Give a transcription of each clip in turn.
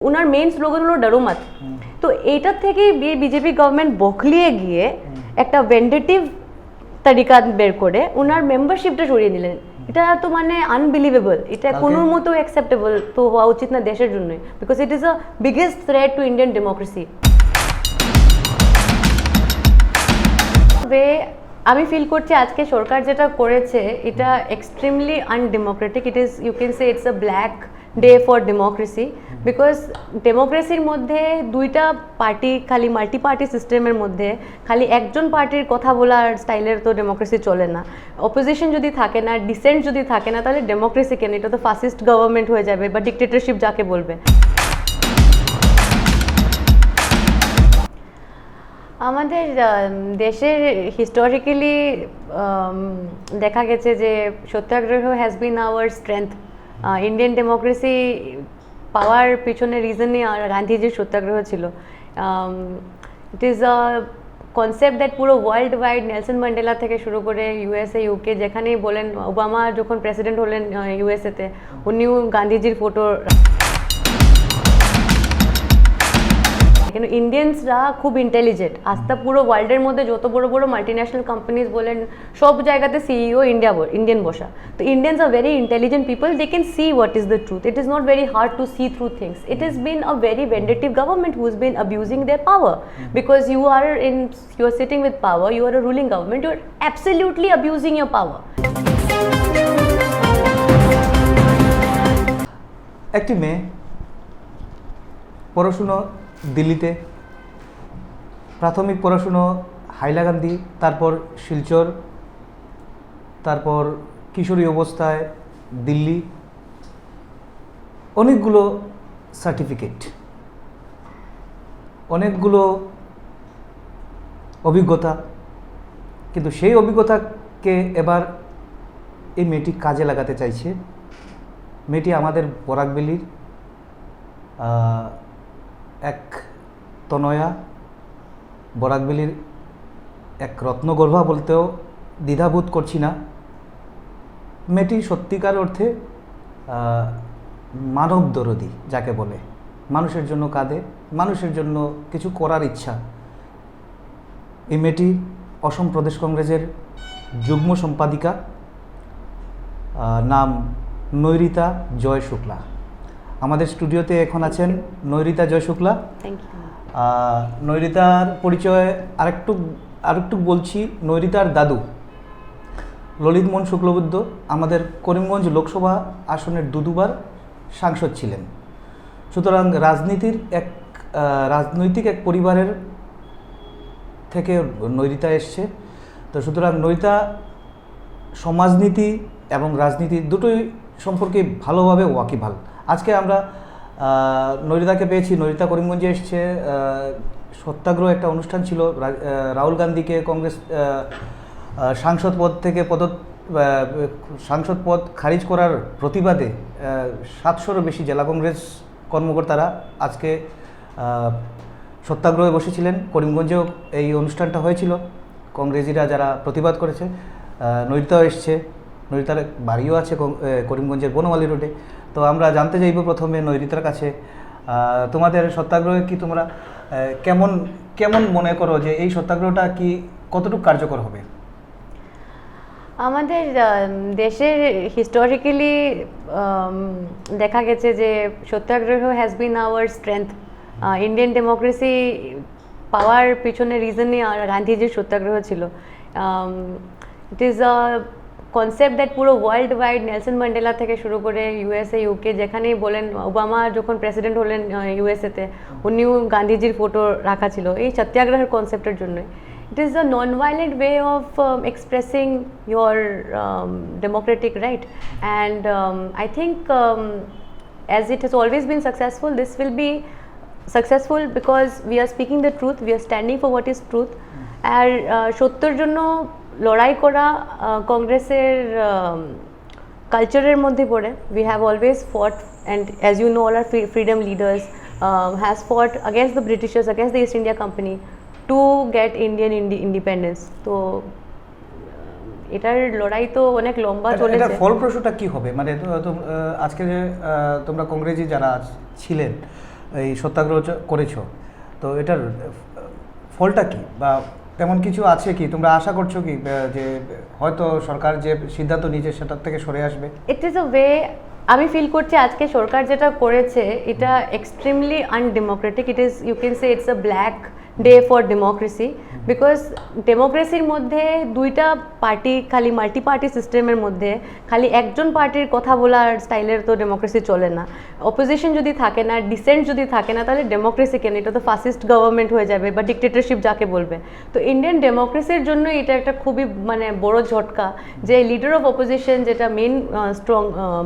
ওনার main slogan হলো ডরো মত। তো এইটার থেকেই বিজেপি গভর্নমেন্ট বকলিয়ে গিয়ে একটা ভেন্ডেটিভ তরিকা বের করে ওনার মেম্বারশিপটা সরিয়ে দিলেন। এটা তো মানে আনবিলিভেবল, এটা কোনো মতো অ্যাকসেপ্টেবল তো হওয়া উচিত না দেশের জন্য, because it is a biggest threat to Indian democracy. আমি ফিল করছি আজকে সরকার যেটা করেছে এটা extremely undemocratic. It is, you can say it's a black day for democracy, because ডেমোক্রেসির মধ্যে দুইটা পার্টি, খালি মাল্টি পার্টি সিস্টেমের মধ্যে খালি একজন পার্টির কথা বলার স্টাইলের তো ডেমোক্রেসি চলে না। অপোজিশন যদি থাকে না, ডিসেন্ট যদি থাকে না, তাহলে ডেমোক্রেসি কেন? এটা তো ফাসিস্ট গভর্নমেন্ট হয়ে যাবে বা ডিক্টেটরশিপ যাকে বলবে। আমাদের দেশের হিস্টোরিক্যালি দেখা গেছে যে satyagraha has been our strength. Indian democracy power পিছনে রিজনই গান্ধীজির সত্যাগ্রহ ছিল। It is a concept that পুরো ওয়ার্ল্ড ওয়াইড, নেলসন ম্যান্ডেলা থেকে শুরু করে ইউএসএ, ইউকে, যেখানেই বলেন, ওবামা যখন প্রেসিডেন্ট হলেন ইউএসএতে, উনিও গান্ধীজির ফটো। কিন্তু ইন্ডিয়ানসরা খুব ইন্টেলিজেন্ট। আজটা পুরো ওয়ার্ল্ডের মধ্যে যত বড় বড় মাল্টিন্যাশনাল কোম্পানিজ বলেন, সব জায়গাতে সিইও ইন্ডিয়ান বসা। তো Indians are very intelligent people, they can see what is the truth. It is not very hard to see through things. It is been a very vindictive government who is been abusing their power, because you are sitting with power, you are a ruling government, you are absolutely abusing your power. একটি মেয়ে পড়াশুনো দিল্লিতে, প্রাথমিক পড়াশুনো হাইলাকান্দি, তারপর শিলচর, তারপর কিশোরী অবস্থায় দিল্লি, অনেকগুলো সার্টিফিকেট, অনেকগুলো অভিজ্ঞতা। কিন্তু সেই অভিজ্ঞতাকে এবার এই মেয়েটি কাজে লাগাতে চাইছে। মেয়েটি আমাদের বরাকবেলির এক তনয়া, বরাকবেলির এক রত্নগর্ভা বলতেও দ্বিধাবোধ করছি না। মেয়েটি সত্যিকার অর্থে মানব দরদি যাকে বলে, মানুষের জন্য কাঁদে, মানুষের জন্য কিছু করার ইচ্ছা। এই মেয়েটি অসম প্রদেশ কংগ্রেসের যুগ্ম সম্পাদিকা, নাম নৈরিতা জয় শুক্লা। আমাদের স্টুডিওতে এখন আছেন নৈরিতা জয় শুক্লা। নৈরিতার পরিচয় আরেকটু বলছি। নৈরিতার দাদু ললিত মোহন শুক্লবৈদ্য আমাদের করিমগঞ্জ লোকসভা আসনের দুবার সাংসদ ছিলেন। সুতরাং রাজনৈতিক এক পরিবারের থেকে নৈরিতা এসছে। তো সুতরাং নৈরিতা সমাজনীতি এবং রাজনীতি দুটোই সম্পর্কে ভালোভাবে ওয়াকিবহাল। আজকে আমরা নৈরিতাকে পেয়েছি। নৈরিতা করিমগঞ্জে এসছে। সত্যাগ্রহ একটা অনুষ্ঠান ছিল, রাহুল গান্ধীকে কংগ্রেস সাংসদ পদ খারিজ করার প্রতিবাদে 700-রও বেশি জেলা কংগ্রেস কর্মকর্তারা আজকে সত্যাগ্রহে বসেছিলেন। করিমগঞ্জেও এই অনুষ্ঠানটা হয়েছিল, কংগ্রেসিরা যারা প্রতিবাদ করেছে। নৈরিতাও এসছে, নৈরিতার বাড়িও আছে করিমগঞ্জের বনমালী রোডে। তো আমরা জানতে চাইব প্রথমে নৈরিতার কাছে, তোমাদের সত্যাগ্রহে কি তোমরা কেমন মনে করো যে এই সত্যাগ্রহটা কি কতটুকু কার্যকর হবে? আমাদের দেশের হিস্টোরিক্যালি দেখা গেছে যে satyagraha has been our strength. Indian democracy power পিছনে রিজনই গান্ধীজির সত্যাগ্রহ ছিল। It is a concept that পুরো ওয়ার্ল্ড ওয়াইড, নেলসন ম্যান্ডেলা থেকে শুরু করে ইউএসএ, ইউকে, যেখানেই বলেন, ওবামা যখন প্রেসিডেন্ট হলেন ইউএসএতে, উনিও গান্ধীজির ফটো রাখা ছিল এই সত্যাগ্রহের কনসেপ্টের জন্যই। It is a non-violent way of expressing your democratic right, and I think as it has always been successful, this will be successful because we are speaking the truth, we are standing for what is truth. আর সত্যের জন্য লড়াই করা কংগ্রেসের কালচারের মধ্যে পড়ে। We have always fought, and as you know, all our freedom leaders has fought against the Britishers, against the East India Company to get Indian independence. তো এটার লড়াই তো অনেক লম্বা চলেছে। এটার ফলপ্রসূটা কি হবে? মানে আজকে যে তোমরা কংগ্রেসি যারা ছিলেন, এই সত্যাগ্রহ করেছো, তো এটার ফলটা কি বা তেমন কিছু আছে কি, তোমরা আশা করছো কি যে হয়তো সরকার যে সিদ্ধান্ত নিয়েছে সেটার থেকে সরে আসবে? ইট ইজ আ ওয়ে, আমি ফিল করছি আজকে সরকার যেটা করেছে এটা extremely undemocratic. It is, you can say it's a black day for democracy, because ডেমোক্রেসির মধ্যে দুইটা পার্টি, খালি মাল্টি পার্টি সিস্টেমের মধ্যে খালি একজন পার্টির কথা বলার স্টাইলের তো ডেমোক্রেসি চলে না। অপোজিশন যদি থাকে না, ডিসেন্ট যদি থাকে না, তাহলে ডেমোক্রেসি কেন? এটা তো ফাসিস্ট গভর্নমেন্ট হয়ে যাবে বা ডিক্টেটরশিপ যাকে বলবে। তো ইন্ডিয়ান ডেমোক্রেসির জন্য এটা একটা খুবই মানে বড় ঝটকা যে লিডার অফ অপোজিশন, যেটা মেন স্ট্রং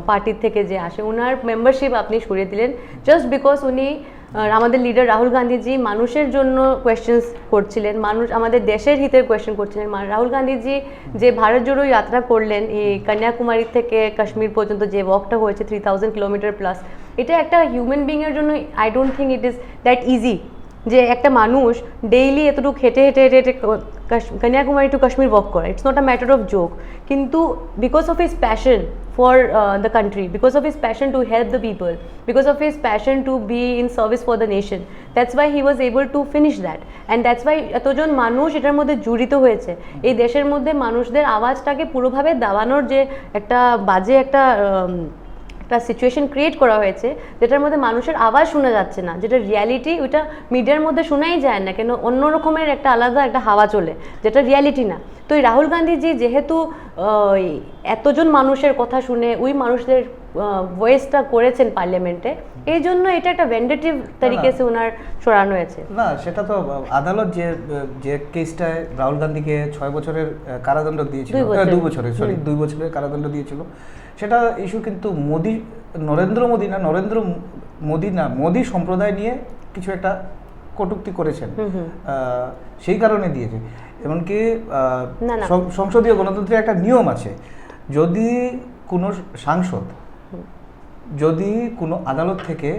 পার্টির থেকে যে আসে, ওনার মেম্বারশিপ আপনি সরিয়ে দিলেন জাস্ট বিকজ উনি আমাদের লিডার রাহুল গান্ধীজি মানুষের জন্য কোয়েশ্চেন্স করছিলেন, মানুষ আমাদের দেশের হিতের কোয়েশ্চেন করছিলেন। রাহুল গান্ধীজি যে ভারত জোড়ো যাত্রা করলেন, এই কন্যাকুমারী থেকে কাশ্মীর পর্যন্ত যে ওয়াকটা হয়েছে 3000 কিলোমিটার প্লাস, এটা একটা হিউম্যান বিংয়ের জন্য I don't think it is that easy যে একটা মানুষ ডেইলি এতটুকু হেঁটে হেঁটে হেঁটে হেঁটে কন্যাকুমারী টু কাশ্মীর ওয়াক করা, it's not a matter of joke. কিন্তু because of his passion for the country, because of his passion to help the people, because of his passion to be in service for the nation, that's why he was able to finish that, and that's why এতজন মানুষ এটার মধ্যে জড়িত হয়েছে। এই দেশের মধ্যে মানুষদের আওয়াজটাকে পুরোভাবে দাবানোর যে একটা বাজে একটা সিচুয়েশন ক্রিয়েট করা হয়েছে, যেটার মধ্যে মানুষের আওয়াজ শোনা যাচ্ছে না, যেটা রিয়ালিটি, ওইটা মিডিয়ার মধ্যে শোনাই যায় না কেন, অন্য রকমের একটা আলাদা একটা হাওয়া চলে, যেটা রিয়ালিটি না। তো এই রাহুল গান্ধীজি যেহেতু এতজন মানুষের কথা শুনে ওই মানুষদের ভয়েসটা করেছেন পার্লামেন্টে, এই জন্য এটা একটা ভেন্ডেটিভ তরিকেছে ওনার সরানো হয়েছে। না, সেটা তো আদালত যে কেসটায় রাহুল গান্ধীকে 6 বছরের কারাদণ্ড দিয়েছিল, 2 বছরের কারাদণ্ড দিয়েছিল, সেটা ইস্যু কিন্তু মোদি সম্প্রদায় নিয়ে কিছু একটা কটূক্তি করেছেন, সেই কারণে দিয়েছে। এমনকি সংসদীয় গণতন্ত্রের একটা নিয়ম আছে, যদি কোনো সাংসদ যদি কোনো আদালত থেকে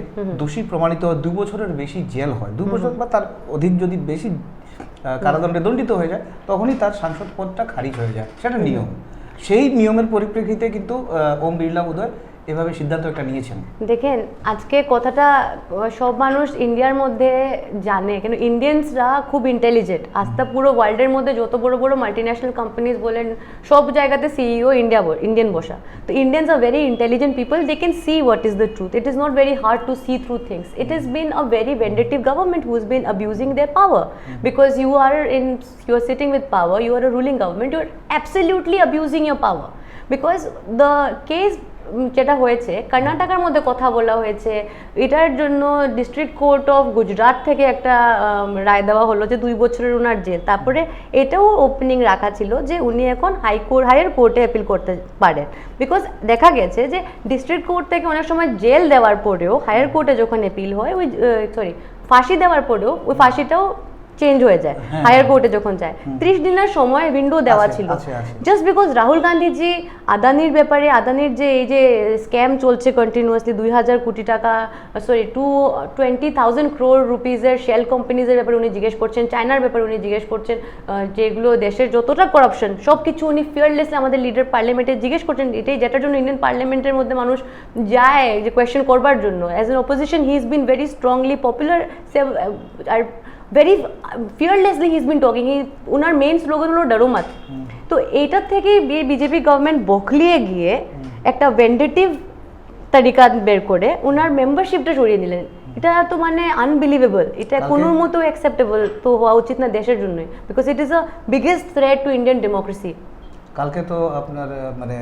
দোষী প্রমাণিত 2 বছরের বেশি জেল হয়, 2 বছর বা তার অধিক যদি বেশি কারাদণ্ডে দণ্ডিত হয়ে যায়, তখনই তার সাংসদ পদটা খারিজ হয়ে যায়, সেটা নিয়ম। সেই নিয়মের পরিপ্রেক্ষিতে কিন্তু ওম বিড়লা বোধহয় এভাবে সিদ্ধান্ত একটা নিয়েছেন। দেখেন, আজকে কথাটা সব মানুষ ইন্ডিয়ার মধ্যে জানে, কেন ইন্ডিয়ানসরা খুব ইন্টেলিজেন্ট। আজকে পুরো ওয়ার্ল্ডের মধ্যে যত বড় বড় মাল্টিন্যাশনাল কোম্পানিজ বলেন, সব জায়গাতে সিইও ইন্ডিয়ান বসা। তো Indians are very intelligent people, they can see what is the truth. It is not very hard to see through things. It is been a very vindictive government who is been abusing their power, because you are sitting with power, you are a ruling government, you are absolutely abusing your power. Because the case যেটা হয়েছে, কর্ণাটকের মধ্যে কথা বলা হয়েছে, এটার জন্য district court of Gujarat থেকে একটা রায় দেওয়া হলো যে 2 বছরের ওনার জেল। তারপরে এটাও ওপেনিং রাখা ছিল যে উনি এখন হায়ার কোর্টে অ্যাপিল করতে পারেন, বিকজ দেখা গেছে যে ডিস্ট্রিক্ট কোর্ট থেকে অনেক সময় জেল দেওয়ার পরেও হায়ার কোর্টে যখন অ্যাপিল হয়, ওই ফাঁসি দেওয়ার পরেও ওই ফাঁসিটাও চেঞ্জ হয়ে যায় হায়ার কোর্টে যখন যায়। 30 দিনের সময় উইন্ডো দেওয়া ছিল, জাস্ট বিকজ রাহুল গান্ধীজি আদানির ব্যাপারে, আদানির যে এই যে স্ক্যাম চলছে কন্টিনিউয়াসলি, 2000 কোটি টাকা 20,000 crore রুপিজের শেল কোম্পানিজের ব্যাপারে উনি জিজ্ঞেস করছেন, চায়নার ব্যাপারে উনি জিজ্ঞেস করছেন, যেগুলো দেশের যতটা করাপশন সব কিছু উনি ফিয়ারলেসলি আমাদের লিডার পার্লামেন্টে জিজ্ঞেস করছেন। এটাই যেটার জন্য ইন্ডিয়ান পার্লামেন্টের মধ্যে মানুষ যায় যে কোয়েশ্চেন করবার জন্য। As an opposition he is been very strongly popular, are very fearlessly he is been talking. Owner main slogan হলো ডরো মত। তো এইটার থেকে বিজেপি গভর্নমেন্ট বখলিয়ে গিয়ে একটা ভেন্ডেটিভ তরিকা বের করে ওনার মেম্বারশিপটা সরিয়ে নিলেন। এটা তো মানে আনবিলিভেবল, এটা কোনো মতো অ্যাকসেপ্টেবল তো হওয়া উচিত না দেশের জন্য, because it is a biggest threat to Indian democracy. কালকে তো আপনার মানে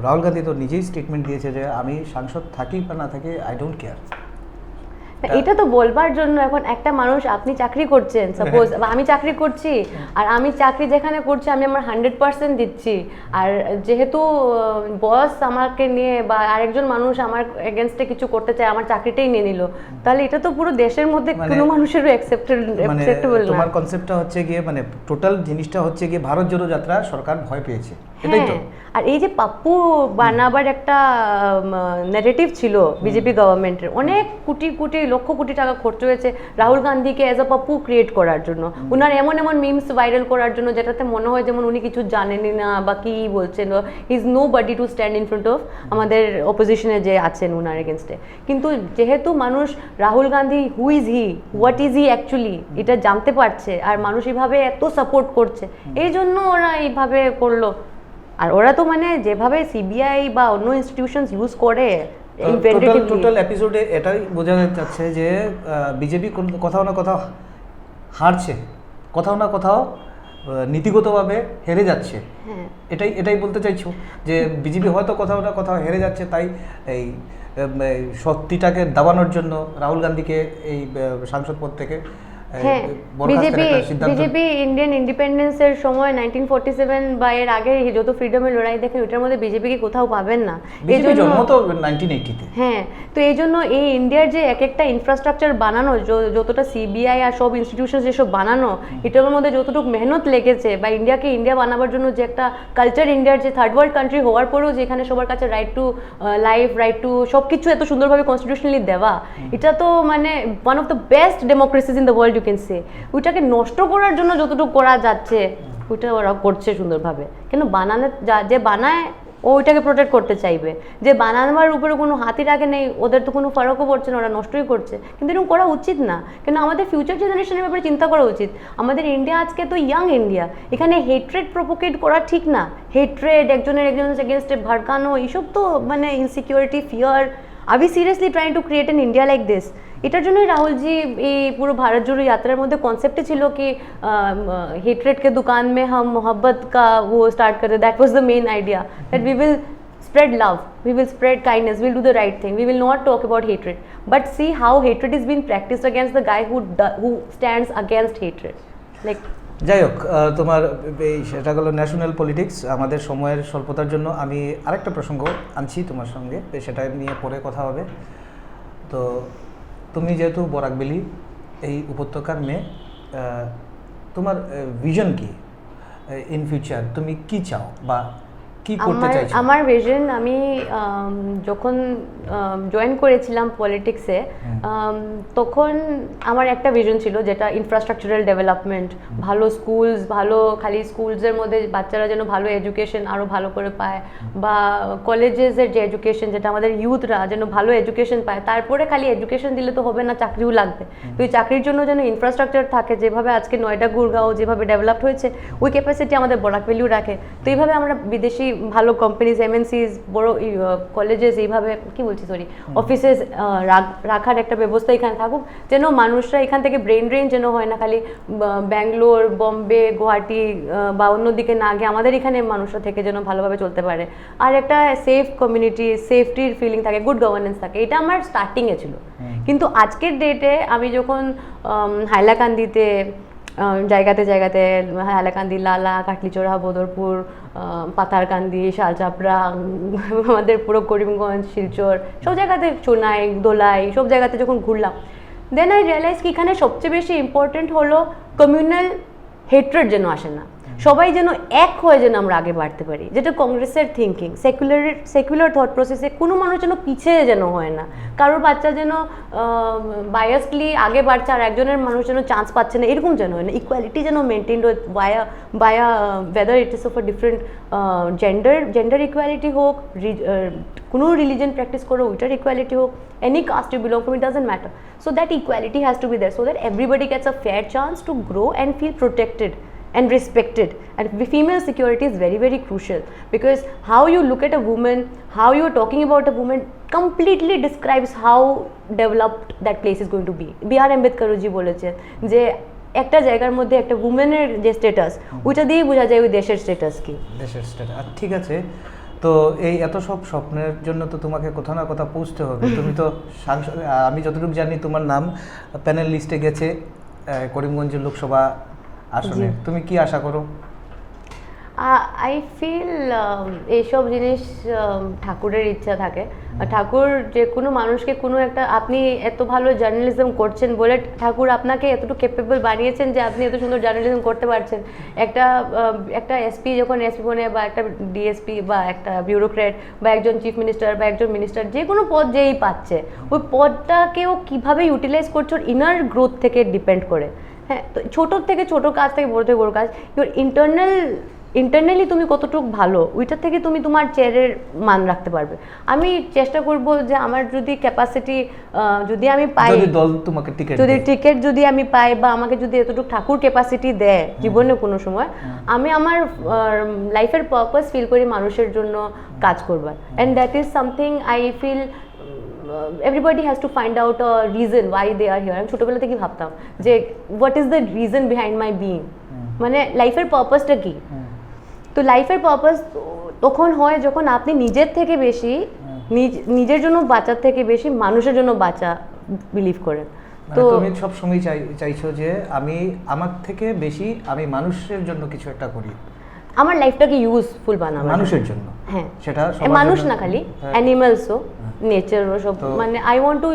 রাহুল গান্ধী তো নিজেই স্টেটমেন্ট দিয়েছে যে আমি সাংসদ থাকি বা না থাকি, আই ডোন্ট কেয়ার। এটা তো বলবার জন্য এখন একটা মানুষ, আপনি চাকরি করছেন সাপোজ, আমি চাকরি করছি, আর আমি চাকরি যেখানে করছি আমি আমার 100% দিচ্ছি, আর যেহেতু বস আমাকে নিয়ে বা আরেকজন মানুষ আমার এগেনস্টে কিছু করতে চায়, আমার চাকরিটাই নিয়ে নিল, তাহলে এটা তো পুরো দেশের মধ্যে কোনো মানুষেরও অ্যাকসেপ্টেবল না। তোমার কনসেপ্টটা হচ্ছে গিয়ে মানে টোটাল জিনিসটা হচ্ছে গিয়ে ভারত জোড়ো যাত্রা সরকার ভয় পেয়েছে। এটাই তো। আর এই যে পাপ্পু বানাবার একটা নেগেটিভ ছিল বিজেপি গভর্নমেন্টের, অনেক কোটি কোটি লক্ষ কোটি টাকা খরচ হয়েছে রাহুল গান্ধীকে অ্যাজ আ পাপ্পু ক্রিয়েট করার জন্য, উনার এমন এমন মিমস ভাইরাল করার জন্য যেটাতে মনে হয় যেমন উনি কিছু জানেনই না বা কি বলছেন, is nobody to stand in front of আমাদের অপোজিশনে যে আছেন উনার এগেনস্টে। কিন্তু যেহেতু মানুষ Rahul Gandhi who is he, what is he actually, এটা জানতে পারছে আর মানুষ এইভাবে এত সাপোর্ট করছে, এই জন্য ওরা এইভাবে করলো। আর ওরা তো মানে যেভাবে সিবিআই বা অন্য ইনস্টিটিউশনস ইউজ করে টোটাল এপিসোডে এটাই বোঝা যাচ্ছে যে বিজেপি কোথাও না কোথাও হারছে, কোথাও না কোথাও নীতিগতভাবে হেরে যাচ্ছে। এটাই বলতে চাইছো যে বিজেপি হয়তো কোথাও না কোথাও হেরে যাচ্ছে, তাই এই সত্যিটাকে দাবানোর জন্য রাহুল গান্ধীকে এই সাংসদ পদ থেকে বিজেপি ইন্ডিয়ান ইন্ডিপেন্ডেন্সের সময় 1947 বা এর আগে যত ফ্রিডমের লড়াই দেখেন ওটার মধ্যে বিজেপিকে কোথাও পাবেন না। এই জন্য জন্ম তো 1980-তে। হ্যাঁ, তো এই জন্য এই ইন্ডিয়ার যে এক একটা ইনফ্রাস্ট্রাকচার বানানো, যতটা সিবিআই আর সব ইনস্টিটিউশন যেসব বানানো, এটার মধ্যে যতটুকু মেহনত লেগেছে, বা ইন্ডিয়াকে ইন্ডিয়া বানাবার জন্য যে একটা কালচার, ইন্ডিয়ার যে থার্ড ওয়ার্ল্ড কান্ট্রি হওয়ার পরেও যেখানে সবার কাছে right to life, right to সব কিছু এত সুন্দরভাবে কনস্টিটিউশনালি দেওয়া, এটা তো মানে one of the best democracies in the world you can say. ওইটাকে নষ্ট করার জন্য যতটুকু করা যাচ্ছে ওইটা ওরা করছে সুন্দরভাবে। কেন বানানো, যে বানায় ও ওইটাকে প্রোটেক্ট করতে চাইবে, যে বানানোর উপরে কোনো হাতি রাখে নেই, ওদের তো কোনো ফারাকও পড়ছে না, ওরা নষ্টই করছে। কিন্তু এরকম করা উচিত না, কিন্তু আমাদের ফিউচার জেনারেশনের ব্যাপারে চিন্তা করা উচিত। আমাদের ইন্ডিয়া আজকে তো ইয়াং ইন্ডিয়া, এখানে হেট্রেড প্রপোকেট করা ঠিক না। হেট্রেড, একজনের এগেনস্টে ভড়কানো, এইসব তো মানে ইনসিকিউরিটি, ফিয়ার। আর we seriously trying to create an India like this? এটার জন্যই রাহুলজি এই পুরো ভারত জুড়ে যাত্রার মধ্যে কনসেপ্টে ছিল কি হেট্রেড কে दुकान में हम मोहब्बत का वो स्टार्ट करते। That was the main idea, that we will spread love, we will spread kindness, we'll do the right thing, we will not talk about hatred. But see how hatred is being practiced against the guy who stands against hatred. Like, যাই হোক, তোমার এই সেটা হলো national politics. আমাদের সময়ের স্বল্পতার জন্য আমি আরেকটা প্রসঙ্গ আনছি তোমার সঙ্গে, সেটা নিয়ে পরে কথা হবে। তো তুমি যেহেতু বরাকবেলি এই উপত্যকার মেয়ে, তোমার ভিশন কি ইন ফিউচার? তুমি কি চাও বা কি করতে চাইছো? আমার ভিশন, আমি যখন জয়েন করেছিলাম পলিটিক্সে তখন আমার একটা ভিশন ছিল, যেটা ইনফ্রাস্ট্রাকচারাল ডেভেলপমেন্ট, ভালো স্কুলস, ভালো খালি স্কুলসের মধ্যে বাচ্চারা যেন ভালো এডুকেশন আরও ভালো করে পায়, বা কলেজেসের যে এডুকেশন, যেটা আমাদের ইউথরা যেন ভালো এডুকেশন পায়। তারপরে খালি এডুকেশন দিলে তো হবে না, চাকরিও লাগবে। তো এই চাকরির জন্য যেন ইনফ্রাস্ট্রাকচার থাকে, যেভাবে আজকে নয়ডা গুরগাঁও যেভাবে ডেভেলপড হয়েছে, ওই ক্যাপাসিটি আমাদের বরাকবেলিও রাখে। তো এইভাবে আমরা বিদেশি ভালো কোম্পানিজ, এমএনসিস, বড় কলেজেস, এইভাবে কি বলছি সরি অফিসেস রাখার একটা ব্যবস্থা এখানে থাকুক, যেন মানুষরা এখান থেকে ব্রেন ড্রেন যেন হয় না, খালি ব্যাঙ্গালোর, বম্বে, গুয়াহাটি বা অন্যদিকে না গিয়ে আমাদের এখানে মানুষরা থেকে যেন ভালোভাবে চলতে পারে। আর একটা সেফ কমিউনিটি, সেফটির ফিলিং থাকে, গুড গভর্নেন্স থাকে। এটা আমার স্টার্টিংয়ে ছিল। কিন্তু আজকের ডেটে আমি যখন হাইলাকান্দিতে জায়গাতে জায়গাতে, হাইলাকান্দি, লালা, কাটলিচোড়া, বদরপুর, পাথারকান্দি, শালচাপড়া, আমাদের পুরো করিমগঞ্জ, শিলচর, সব জায়গাতে, চোনাই, দোলাই, সব জায়গাতে যখন ঘুরলাম, দেন আই রিয়েলাইজ কি এখানে সবচেয়ে বেশি ইম্পর্টেন্ট হলো কমিউনাল হেট্রেড যেন আসে না, সবাই যেন এক হয়ে যেন আমরা আগে বাড়তে পারি, যেটা কংগ্রেসের থিঙ্কিং। সেকুলার থট প্রসেসে কোনো মানুষ যেন পিছিয়ে যেন হয় না, কারোর বাচ্চা যেন বায়াসলি আগে বাড়ছে আর একজনের মানুষ যেন চান্স পাচ্ছে না, এরকম যেন হয় না। ইকুয়ালিটি যেন মেনটেন হয় বায়া weather it is of a different gender equality হোক, কোনো রিলিজন প্র্যাকটিস করো ওইটার ইকুয়ালিটি হোক, any caste you belong from, it doesn't matter. So that equality has to be there so that everybody gets a fair chance to grow and feel protected and respected. And female security is very, very crucial, because how you look at a woman, how you are talking about a woman completely describes how developed that place is going to be. B.R. Ambedkar ji বলেছেন যে একটা জায়গার মধ্যে একটা উমেনের যে status, ওইটা দিয়েই বোঝা যায় ওই দেশের স্ট্যাটাস কি। দেশের স্ট্যাটাস, ঠিক আছে। তো এই এত সব স্বপ্নের জন্য তো তোমাকে কোথাও না কোথাও পৌঁছতে হবে। তুমি তো সাংসদ, আমি যতটুকু জানি তোমার নাম প্যানেল লিস্টে গেছে করিমগঞ্জের লোকসভা আসনে। তুমি কি আশা করো? আই ফিল এইসব জিনিস ঠাকুরের ইচ্ছা থাকে। ঠাকুর যে কোনো মানুষকে কোনো একটা, আপনি এত ভালো জার্নালিজম করছেন বলে ঠাকুর আপনাকে এতটুকু ক্যাপেবল বানিয়েছেন যে আপনি এত সুন্দর জার্নালিজম করতে পারছেন। একটা এসপি যখন এসপি বনে, বা একটা ডিএসপি বা একটা বিউরোক্রেট বা একজন চিফ মিনিস্টার বা একজন মিনিস্টার, যে কোনো পদ যেই পাচ্ছে, ওই পদটাকেও কীভাবে ইউটিলাইজ করছে ওর ইনার গ্রোথ থেকে ডিপেন্ড করে। হ্যাঁ, তো ছোটোর থেকে ছোটো কাজ থেকে বড় থেকে বড় কাজ, ইউর ইন্টারনালি তুমি কতটুকু ভালো, ওইটার থেকে তুমি তোমার চেয়ারের মান রাখতে পারবে। আমি চেষ্টা করব যে আমার যদি ক্যাপাসিটি যদি আমি পাই, দল তোমাকে টিকিট যদি আমি পাই, বা আমাকে যদি এতটুকু ঠাকুর ক্যাপাসিটি দেয় জীবনে কোনো সময়, আমি আমার লাইফের পারপাস ফিল করি মানুষের জন্য কাজ করবার। And that is something I feel everybody has to find out a reason why they are here. আমি ছোটবেলা থেকে ভাবতাম যে what is the reason behind my being, মানে লাইফের পারপাসটা কি। তো লাইফের পারপাস তখন হয় যখন আপনি নিজের থেকে বেশি, নিজের জন্য বাঁচার থেকে বেশি মানুষের জন্য বাঁচা বিলিভ করেন। তো তুমি সব সময় চাইছো যে আমি আমার থেকে বেশি আমি মানুষের জন্য কিছু একটা করি, আমার লাইফটাকে ইউজফুল বানাবো মানুষের জন্য। হ্যাঁ, সেটা মানুষ না, খালি অ্যানিমালসও, নেচারও সব। মানে I want to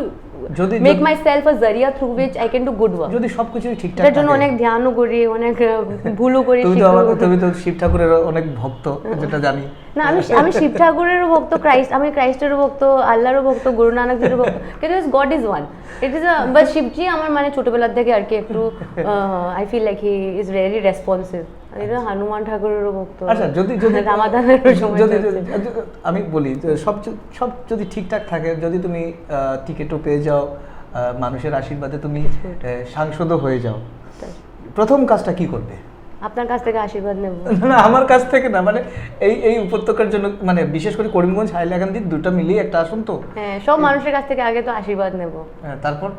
make myself a জারিয়া through which I can do good work. যদি সবকিছু ঠিকঠাক থাকে, এর জন্য অনেক ধ্যানও করি, অনেক ভুলও করি। তুমি তো শিব ঠাকুরের অনেক ভক্ত, যেটা জানি। না, আমি শিব ঠাকুরেরও ভক্ত, আমি ক্রাইস্টেরও ভক্ত, আল্লাহরও ভক্ত, গুরু নানকজিরও ভক্ত, because God is one. It is but শিবজি আমার মানে ছোটবেলার থেকে আর কি একটু I feel like he is very responsive. Hanuman ঠাকুরেরও ভক্ত। আচ্ছা, যদি আমি বলি সব যদি ঠিকঠাক থাকে, যদি তুমি টিকিটও পেয়ে যাও, মানুষের আশীর্বাদে তুমি সাংসদও হয়ে যাও, প্রথম কাজটা কি করবে? আপনার কাছ থেকে আশীর্বাদ নেব। না, আমার কাছ থেকে না, মানে এই উপত্যকার জন্য, মানে বিশেষ করে করিমগঞ্জ হাইলাকান্দি দুটো মিলিয়ে একটা আসন তো। হ্যাঁ, সব মানুষের কাছ থেকে আগে তো আশীর্বাদ নেব। হ্যাঁ, তারপর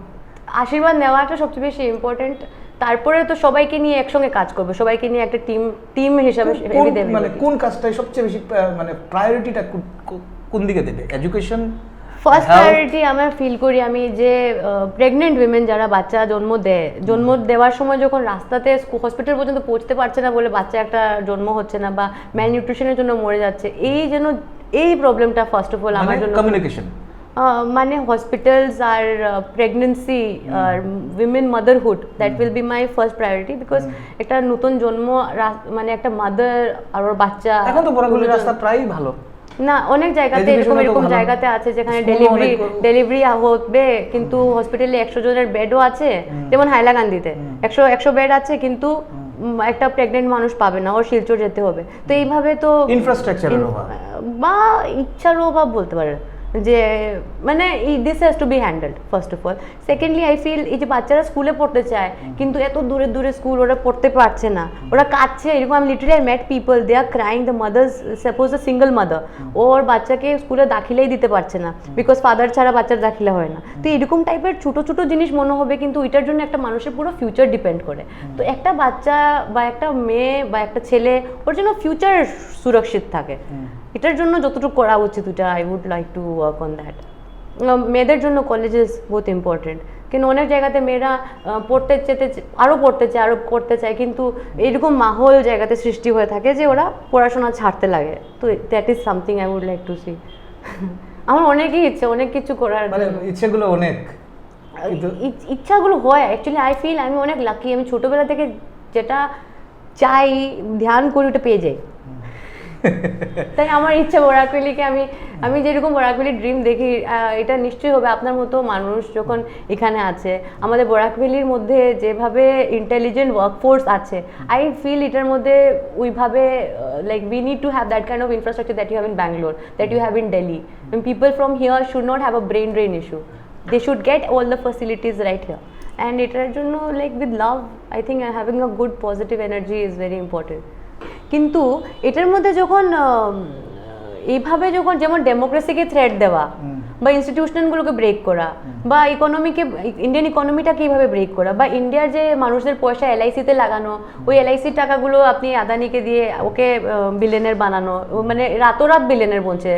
আশীর্বাদ নেওয়াটা সবচেয়ে বেশি ইম্পর্টেন্ট। তারপরে তো সবাইকে নিয়ে একসঙ্গে কাজ করবে, সবাইকে নিয়ে একটা টিম হিসাবে। মানে কোন কাজটাই সবচেয়ে বেশি, মানে প্রায়োরিটিটা কোন দিকে দেবে? এডুকেশন ফার্স্ট প্রায়োরিটি আমার ফিল করি আমি, যে প্রেগনেন্ট উইমেন যারা বাচ্চা জন্ম দেওয়ার সময় যখন রাস্তাতে হসপিটাল পর্যন্ত পৌঁছতে পারছে না বলে বাচ্চা একটা জন্ম হচ্ছে না, বা ম্যাল নিউট্রিশনের জন্য মরে যাচ্ছে, এই প্রবলেমটা ফার্স্ট অফ অল আমার জন্য। কমিউনিকেশন, মানে হসপিটালস আর প্রেগনেন্সি আর women motherhood, that will be my first priority. Because একটা নতুন জন্ম, মানে একটা মাদার আর ওর বাচ্চা। এখন তো বরাগুলির রাস্তা প্রায় ভালো না, অনেক জায়গাতে এরকম জায়গাতে আছে যেখানে ডেলিভারি হবে, কিন্তু হসপিটালে 100 জনের বেডও আছে। যেমন হাইলাকান্দিতে 100 বেড আছে, কিন্তু একটা প্রেগনেন্ট মানুষ পাবে না, ওর শিলচর যেতে হবে। তো এইভাবে তো ইনফ্রাস্ট্রাকচারের অভাব বা ইচ্ছার অভাব বলতে পারে, যে মানে this has to be handled first of all. Secondly I feel এই যে বাচ্চারা স্কুলে পড়তে চায়, কিন্তু এত দূরে দূরে স্কুল, ওরা পড়তে পারছে না, ওরা কাঁদছে। এরকম আমি literally I met people, they are crying, the mothers, suppose a single mother, ওর বাচ্চাকে স্কুলে দাখিলেই দিতে পারছে না, বিকজ ফাদার ছাড়া বাচ্চার দাখিলা হয় না। তো এরকম টাইপের ছোটো ছোটো জিনিস মনে হবে, কিন্তু ওইটার জন্য একটা মানুষের পুরো ফিউচার ডিপেন্ড করে। তো একটা বাচ্চা বা একটা মেয়ে বা একটা ছেলে, ওর জন্য ফিউচার সুরক্ষিত থাকে, এটার জন্য যতটুকু করা উচিত ওটা I would like to work on that. মেয়েদের জন্য কলেজেস বহুত ইম্পর্টেন্ট, কিন্তু অনেক জায়গাতে মেয়েরা আরও করতে চায়, কিন্তু এইরকম মাহল জায়গাতে সৃষ্টি হয়ে থাকে যে ওরা পড়াশোনা ছাড়তে লাগে। তো that is something I would like to see. আমার অনেকই ইচ্ছে, অনেক কিছু করার, ইচ্ছেগুলো অনেক, ইচ্ছাগুলো হয়। অ্যাকচুয়ালি আই ফিল আমি অনেক লাকি, আমি ছোটোবেলা থেকে যেটা চাই, ধ্যান করি, ওটা পেয়ে যাই। তাই আমার ইচ্ছা বরাকভ্যালিকে আমি যেরকম বরাকভ্যালির ড্রিম দেখি, এটা নিশ্চয়ই হবে আপনার মতো মানুষ যখন এখানে আছে। আমাদের বরাকভ্যালির মধ্যে যেভাবে ইন্টেলিজেন্ট ওয়ার্কফোর্স আছে, আই ফিল এটার মধ্যে ওইভাবে like we need to have that kind of infrastructure that you have in Bangalore, that you have in Delhi. People from here should not have a brain drain issue, they should get all the facilities right here, and এটার জন্য like with love I think having a good positive energy is very important. কিন্তু এটার মধ্যে যখন এইভাবে যেমন ডেমোক্রেসিকে threat দেওয়া, বা ইনস্টিটিউশনগুলোকে ব্রেক করা, বা ইন্ডিয়ান ইকোনমিটাকে এইভাবে ব্রেক করা, বা ইন্ডিয়ার যে মানুষদের পয়সা এলআইসিতে লাগানো, ওই এলআইসির টাকাগুলো আপনি আদানিকে দিয়ে ওকে বিলিয়নের বানানো, মানে রাতোরাত বিলিয়নের বলছে,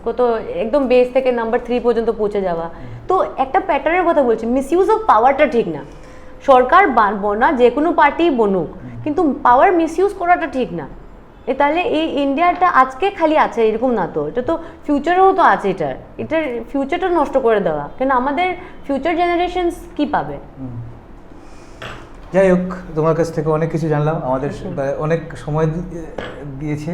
কত একদম বেস থেকে নাম্বার 3 পর্যন্ত পৌঁছে যাওয়া। তো একটা প্যাটার্নের কথা বলছি, মিসইউজ অফ পাওয়ারটা ঠিক না। সরকার বনা যে কোনো পার্টি বনুক, কিন্তু পাওয়ার মিসইউজ করাটা ঠিক না। তাহলে এই ইন্ডিয়াটা আজকে খালি আছে এরকম না তো, এটা তো ফিউচারেও তো আছে, এটার ফিউচারটা নষ্ট করে দেওয়া, কিন্তু আমাদের ফিউচার জেনারেশনস কি পাবে? যাই হোক, তোমার কাছ থেকে অনেক কিছু জানলাম, আমাদের অনেক সময় দিয়েছে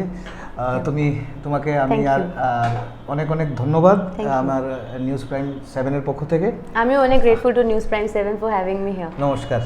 তোমাকে আমি Thank you. আর অনেক অনেক ধন্যবাদ Thank you. আমার নিউজ প্রাইম 7-এর পক্ষ থেকে। আমিও অনেক grateful to news prime 7 for having me here. নমস্কার।